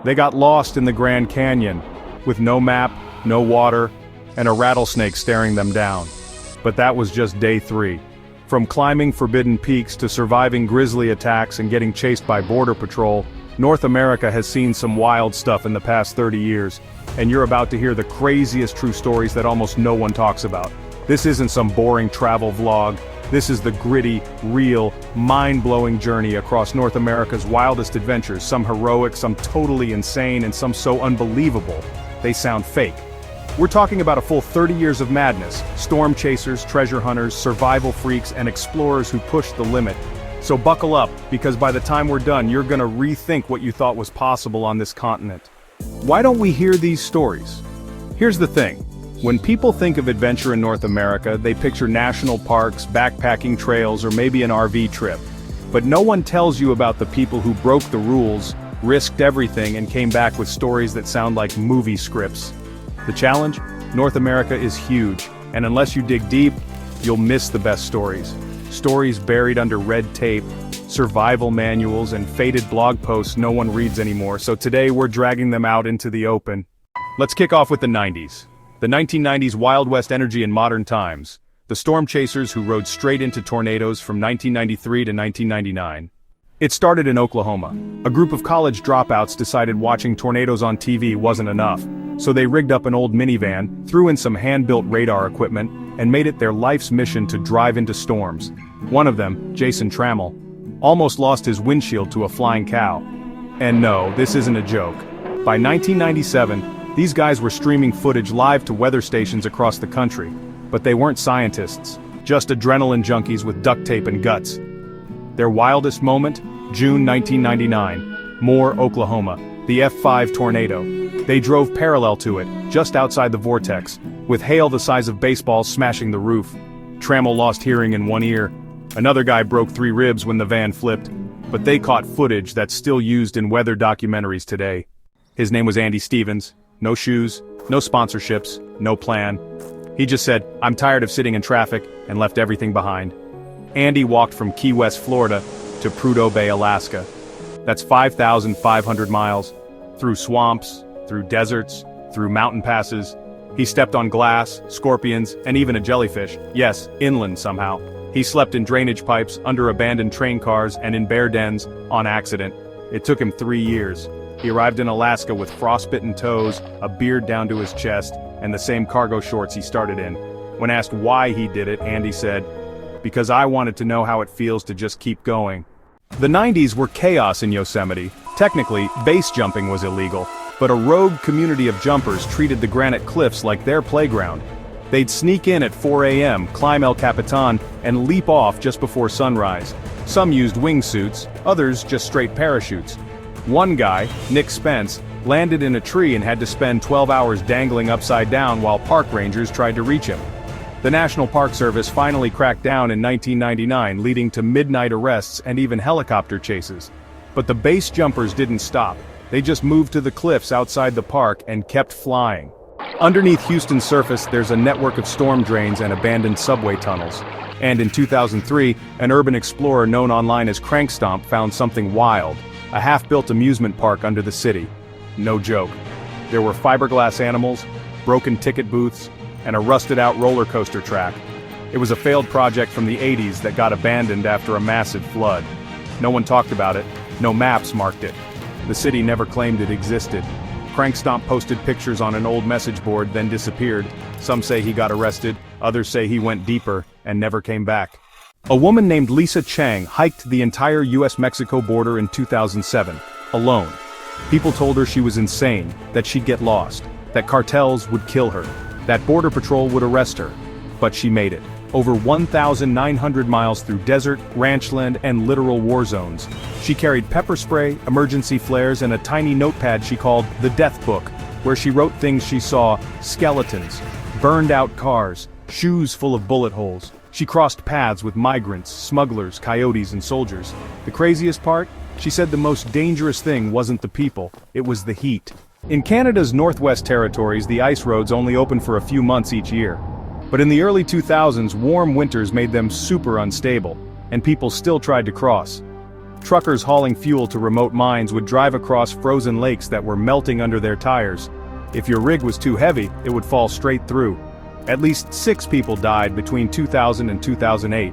They got lost in the Grand Canyon, with no map, no water, and a rattlesnake staring them down. But that was just day 3. From climbing forbidden peaks to surviving grizzly attacks and getting chased by Border Patrol, North America has seen some wild stuff in the past 30 years, and you're about to hear the craziest true stories that almost no one talks about. This isn't some boring travel vlog. This is the gritty, real, mind-blowing journey across North America's wildest adventures, some heroic, some totally insane, and some so unbelievable, they sound fake. We're talking about a full 30 years of madness, storm chasers, treasure hunters, survival freaks, and explorers who push the limit. So buckle up, because by the time we're done, you're gonna rethink what you thought was possible on this continent. Why don't we hear these stories? Here's the thing. When people think of adventure in North America, they picture national parks, backpacking trails, or maybe an RV trip. But no one tells you about the people who broke the rules, risked everything, and came back with stories that sound like movie scripts. The challenge? North America is huge, and unless you dig deep, you'll miss the best stories. Stories buried under red tape, survival manuals, and faded blog posts no one reads anymore, so today we're dragging them out into the open. Let's kick off with the 90s. The 1990s Wild West energy in modern times. The storm chasers who rode straight into tornadoes from 1993 to 1999. It started in Oklahoma. A group of college dropouts decided watching tornadoes on TV wasn't enough, so they rigged up an old minivan, threw in some hand-built radar equipment, and made it their life's mission to drive into storms. One of them, Jason Trammell, almost lost his windshield to a flying cow. And no, this isn't a joke. By 1997, these guys were streaming footage live to weather stations across the country. But they weren't scientists, just adrenaline junkies with duct tape and guts. Their wildest moment? June 1999. Moore, Oklahoma. The F5 tornado. They drove parallel to it, just outside the vortex, with hail the size of baseballs smashing the roof. Trammell lost hearing in one ear. Another guy broke 3 ribs when the van flipped. But they caught footage that's still used in weather documentaries today. His name was Andy Stevens. No shoes, no sponsorships, no plan. He just said, "I'm tired of sitting in traffic," and left everything behind. Andy walked from Key West, Florida, to Prudhoe Bay, Alaska. That's 5,500 miles, through swamps, through deserts, through mountain passes. He stepped on glass, scorpions, and even a jellyfish. Yes, inland somehow. He slept in drainage pipes, under abandoned train cars, and in bear dens, on accident. It took him 3 years. He arrived in Alaska with frostbitten toes, a beard down to his chest, and the same cargo shorts he started in. When asked why he did it, Andy said, "Because I wanted to know how it feels to just keep going." The 90s were chaos in Yosemite. Technically, base jumping was illegal, but a rogue community of jumpers treated the granite cliffs like their playground. They'd sneak in at 4 a.m., climb El Capitan, and leap off just before sunrise. Some used wingsuits, others just straight parachutes. One guy, Nick Spence, landed in a tree and had to spend 12 hours dangling upside down while park rangers tried to reach him. The National Park Service finally cracked down in 1999, leading to midnight arrests and even helicopter chases. But the base jumpers didn't stop. They just moved to the cliffs outside the park and kept flying. Underneath Houston's surface, there's a network of storm drains and abandoned subway tunnels. And in 2003, an urban explorer known online as Crankstomp found something wild. A half-built amusement park under the city. No joke. There were fiberglass animals, broken ticket booths, and a rusted-out roller coaster track. It was a failed project from the 80s that got abandoned after a massive flood. No one talked about it, no maps marked it. The city never claimed it existed. Crankstomp posted pictures on an old message board, then disappeared. Some say he got arrested, others say he went deeper and never came back. A woman named Lisa Chang hiked the entire US-Mexico border in 2007, alone. People told her she was insane, that she'd get lost, that cartels would kill her, that Border Patrol would arrest her. But she made it. Over 1,900 miles through desert, ranchland, and literal war zones. She carried pepper spray, emergency flares, and a tiny notepad she called the Death Book, where she wrote things she saw: skeletons, burned-out cars, shoes full of bullet holes. She crossed paths with migrants, smugglers, coyotes, and soldiers. The craziest part? She said the most dangerous thing wasn't the people, it was the heat. In Canada's Northwest Territories, the ice roads only open for a few months each year. But in the early 2000s, warm winters made them super unstable, and people still tried to cross. Truckers hauling fuel to remote mines would drive across frozen lakes that were melting under their tires. If your rig was too heavy, it would fall straight through. At least 6 people died between 2000 and 2008.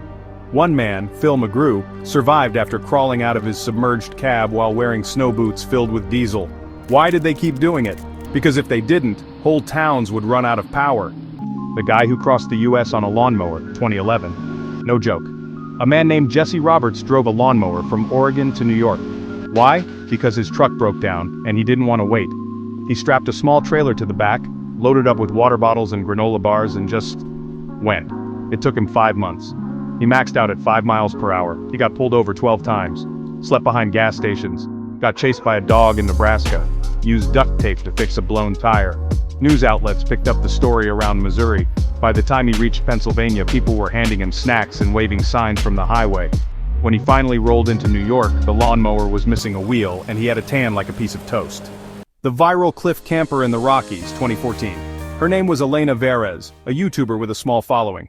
One man, Phil McGrew, survived after crawling out of his submerged cab while wearing snow boots filled with diesel. Why did they keep doing it? Because if they didn't, whole towns would run out of power. The guy who crossed the US on a lawnmower, 2011. No joke. A man named Jesse Roberts drove a lawnmower from Oregon to New York. Why? Because his truck broke down, and he didn't want to wait. He strapped a small trailer to the back, loaded up with water bottles and granola bars, and just went. It took him 5 months. He maxed out at 5 miles per hour. He got pulled over 12 times. Slept behind gas stations. Got chased by a dog in Nebraska. Used duct tape to fix a blown tire. News outlets picked up the story around Missouri. By the time he reached Pennsylvania, people were handing him snacks and waving signs from the highway. When he finally rolled into New York, the lawnmower was missing a wheel, and he had a tan like a piece of toast. The viral cliff camper in the Rockies, 2014. Her name was Elena Verez, a YouTuber with a small following.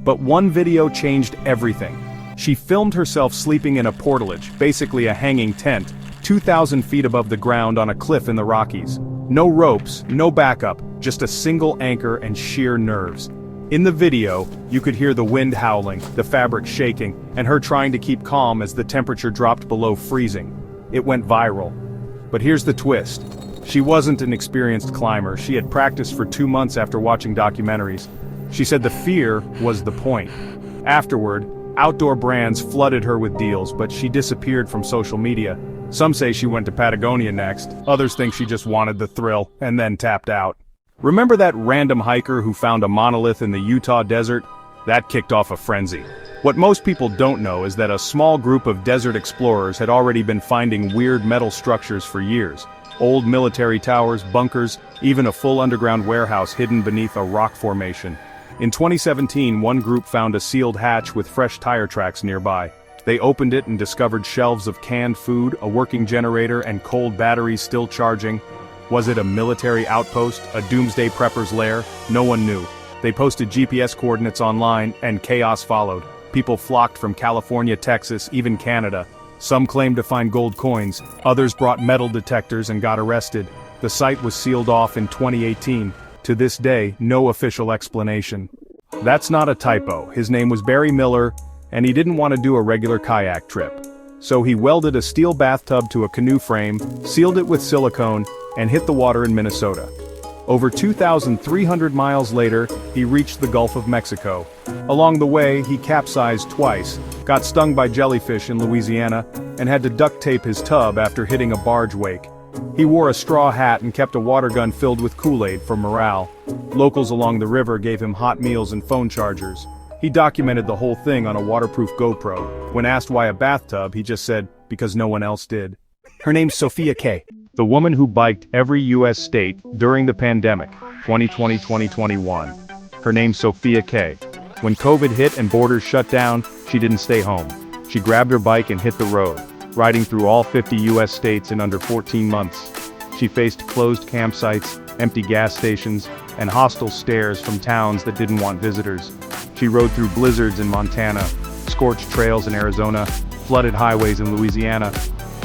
But one video changed everything. She filmed herself sleeping in a portalage, basically a hanging tent, 2,000 feet above the ground on a cliff in the Rockies. No ropes, no backup, just a single anchor and sheer nerves. In the video, you could hear the wind howling, the fabric shaking, and her trying to keep calm as the temperature dropped below freezing. It went viral. But here's the twist. She wasn't an experienced climber. She had practiced for 2 months after watching documentaries. She said the fear was the point. Afterward, outdoor brands flooded her with deals, but she disappeared from social media. Some say she went to Patagonia next, others think she just wanted the thrill, and then tapped out. Remember that random hiker who found a monolith in the Utah desert? That kicked off a frenzy. What most people don't know is that a small group of desert explorers had already been finding weird metal structures for years. Old military towers, bunkers, even a full underground warehouse hidden beneath a rock formation. In 2017, one group found a sealed hatch with fresh tire tracks nearby. They opened it and discovered shelves of canned food, a working generator, and cold batteries still charging. Was it a military outpost, a doomsday prepper's lair? No one knew. They posted GPS coordinates online, and chaos followed. People flocked from California, Texas, even Canada. Some claimed to find gold coins, others brought metal detectors and got arrested. The site was sealed off in 2018. To this day, no official explanation. That's not a typo. His name was Barry Miller, and he didn't want to do a regular kayak trip. So he welded a steel bathtub to a canoe frame, sealed it with silicone, and hit the water in Minnesota. Over 2,300 miles later, he reached the Gulf of Mexico. Along the way, he capsized twice, got stung by jellyfish in Louisiana, and had to duct tape his tub after hitting a barge wake. He wore a straw hat and kept a water gun filled with Kool-Aid for morale. Locals along the river gave him hot meals and phone chargers. He documented the whole thing on a waterproof GoPro. When asked why a bathtub, he just said, because no one else did. Her name's Sophia K. The woman who biked every U.S. state during the pandemic, 2020-2021. Her name's Sophia K. When COVID hit and borders shut down, she didn't stay home. She grabbed her bike and hit the road, riding through all 50 U.S. states in under 14 months. She faced closed campsites, empty gas stations, and hostile stares from towns that didn't want visitors. She rode through blizzards in Montana, scorched trails in Arizona, flooded highways in Louisiana.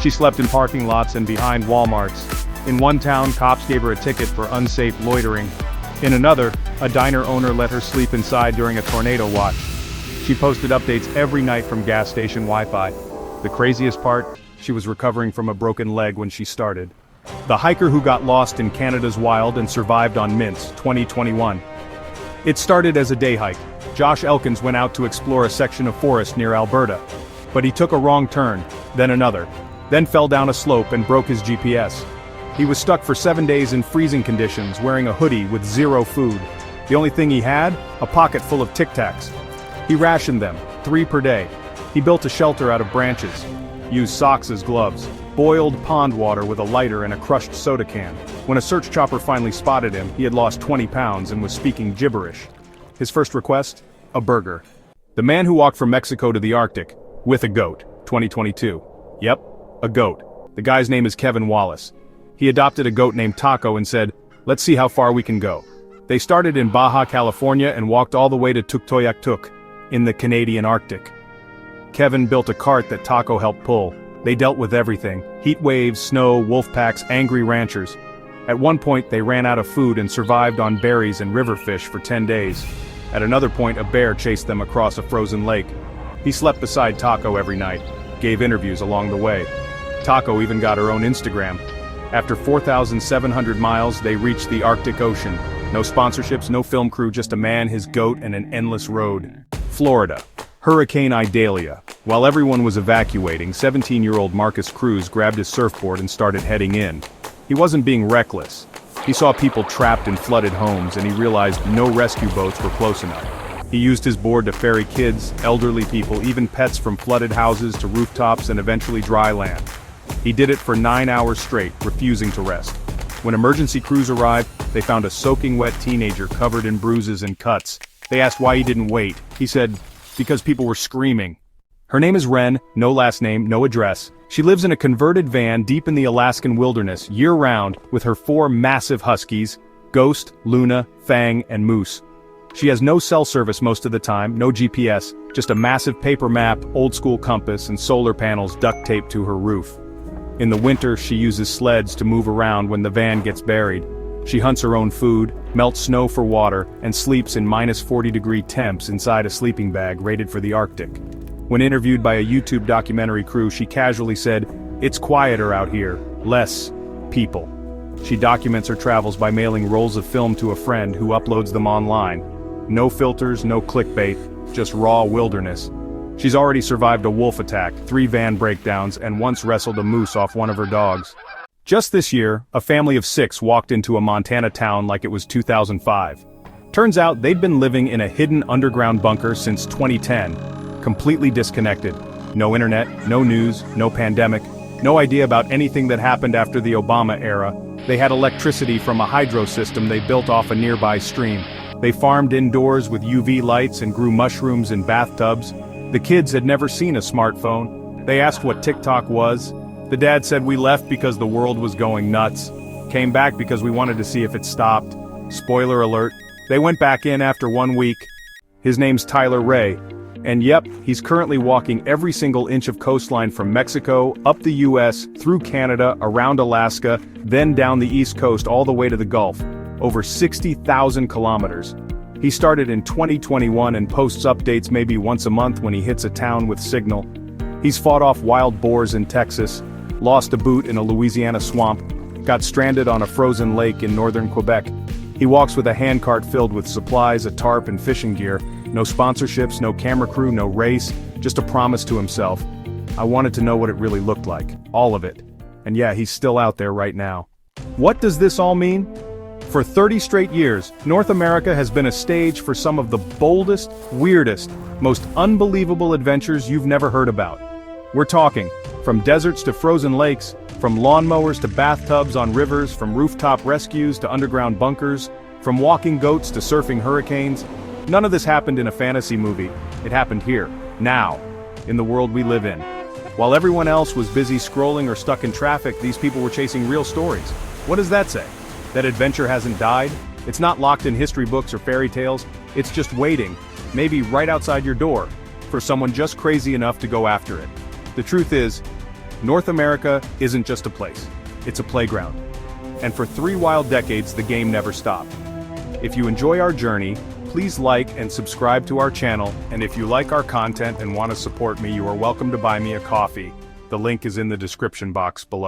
She slept in parking lots and behind Walmarts. In one town, cops gave her a ticket for unsafe loitering. In another, a diner owner let her sleep inside during a tornado watch. She posted updates every night from gas station Wi-Fi. The craziest part? She was recovering from a broken leg when she started. The hiker who got lost in Canada's wild and survived on mints, 2021. It started as a day hike. Josh Elkins went out to explore a section of forest near Alberta. But he took a wrong turn, then another. Then fell down a slope and broke his GPS. He was stuck for 7 days in freezing conditions, wearing a hoodie with zero food. The only thing he had? A pocket full of Tic Tacs. He rationed them, 3 per day. He built a shelter out of branches. Used socks as gloves. Boiled pond water with a lighter and a crushed soda can. When a search chopper finally spotted him, he had lost 20 pounds and was speaking gibberish. His first request? A burger. The man who walked from Mexico to the Arctic, with a goat, 2022. Yep. A goat. The guy's name is Kevin Wallace. He adopted a goat named Taco and said, let's see how far we can go. They started in Baja California and walked all the way to Tuktoyaktuk, in the Canadian Arctic. Kevin built a cart that Taco helped pull. They dealt with everything: heat waves, snow, wolf packs, angry ranchers. At one point they ran out of food and survived on berries and river fish for 10 days. At another point a bear chased them across a frozen lake. He slept beside Taco every night, gave interviews along the way. Taco even got her own Instagram. After 4,700 miles they reached the Arctic Ocean. No sponsorships, no film crew, just a man, his goat, and an endless road. Florida. Hurricane Idalia. While everyone was evacuating, 17-year-old Marcus Cruz grabbed his surfboard and started heading in. He wasn't being reckless. He saw people trapped in flooded homes and he realized no rescue boats were close enough. He used his board to ferry kids, elderly people, even pets from flooded houses to rooftops and eventually dry land. He did it for 9 hours straight, refusing to rest. When emergency crews arrived, they found a soaking wet teenager covered in bruises and cuts. They asked why he didn't wait. He said, because people were screaming. Her name is Ren, no last name, no address. She lives in a converted van deep in the Alaskan wilderness, year-round, with her 4 massive huskies, Ghost, Luna, Fang, and Moose. She has no cell service most of the time, no GPS, just a massive paper map, old-school compass, and solar panels duct taped to her roof. In the winter, she uses sleds to move around when the van gets buried. She hunts her own food, melts snow for water, and sleeps in -40-degree temps inside a sleeping bag rated for the Arctic. When interviewed by a YouTube documentary crew, she casually said, "It's quieter out here, less people." She documents her travels by mailing rolls of film to a friend who uploads them online. No filters, no clickbait, just raw wilderness. She's already survived a wolf attack, 3 van breakdowns, and once wrestled a moose off one of her dogs. Just this year, a family of 6 walked into a Montana town like it was 2005. Turns out they'd been living in a hidden underground bunker since 2010. Completely disconnected. No internet, no news, no pandemic, no idea about anything that happened after the Obama era. They had electricity from a hydro system they built off a nearby stream. They farmed indoors with UV lights and grew mushrooms in bathtubs. The kids had never seen a smartphone. They asked what TikTok was. The dad said, "We left because the world was going nuts. Came back because we wanted to see if it stopped." Spoiler alert, they went back in after 1 week. His name's Tyler Ray. And yep, he's currently walking every single inch of coastline from Mexico, up the US, through Canada, around Alaska, then down the East Coast all the way to the Gulf. Over 60,000 kilometers. He started in 2021 and posts updates maybe once a month when he hits a town with signal. He's fought off wild boars in Texas, lost a boot in a Louisiana swamp, got stranded on a frozen lake in northern Quebec. He walks with a handcart filled with supplies, a tarp, and fishing gear. No sponsorships, no camera crew, no race, just a promise to himself. I wanted to know what it really looked like, all of it. And yeah, he's still out there right now. What does this all mean? For 30 straight years, North America has been a stage for some of the boldest, weirdest, most unbelievable adventures you've never heard about. We're talking, from deserts to frozen lakes, from lawnmowers to bathtubs on rivers, from rooftop rescues to underground bunkers, from walking goats to surfing hurricanes. None of this happened in a fantasy movie. It happened here, now, in the world we live in. While everyone else was busy scrolling or stuck in traffic, these people were chasing real stories. What does that say? That adventure hasn't died? It's not locked in history books or fairy tales. It's just waiting, maybe right outside your door, for someone just crazy enough to go after it. The truth is, North America isn't just a place. It's a playground. And for 3 wild decades, the game never stopped. If you enjoy our journey, please like and subscribe to our channel, and if you like our content and want to support me, you are welcome to buy me a coffee. The link is in the description box below.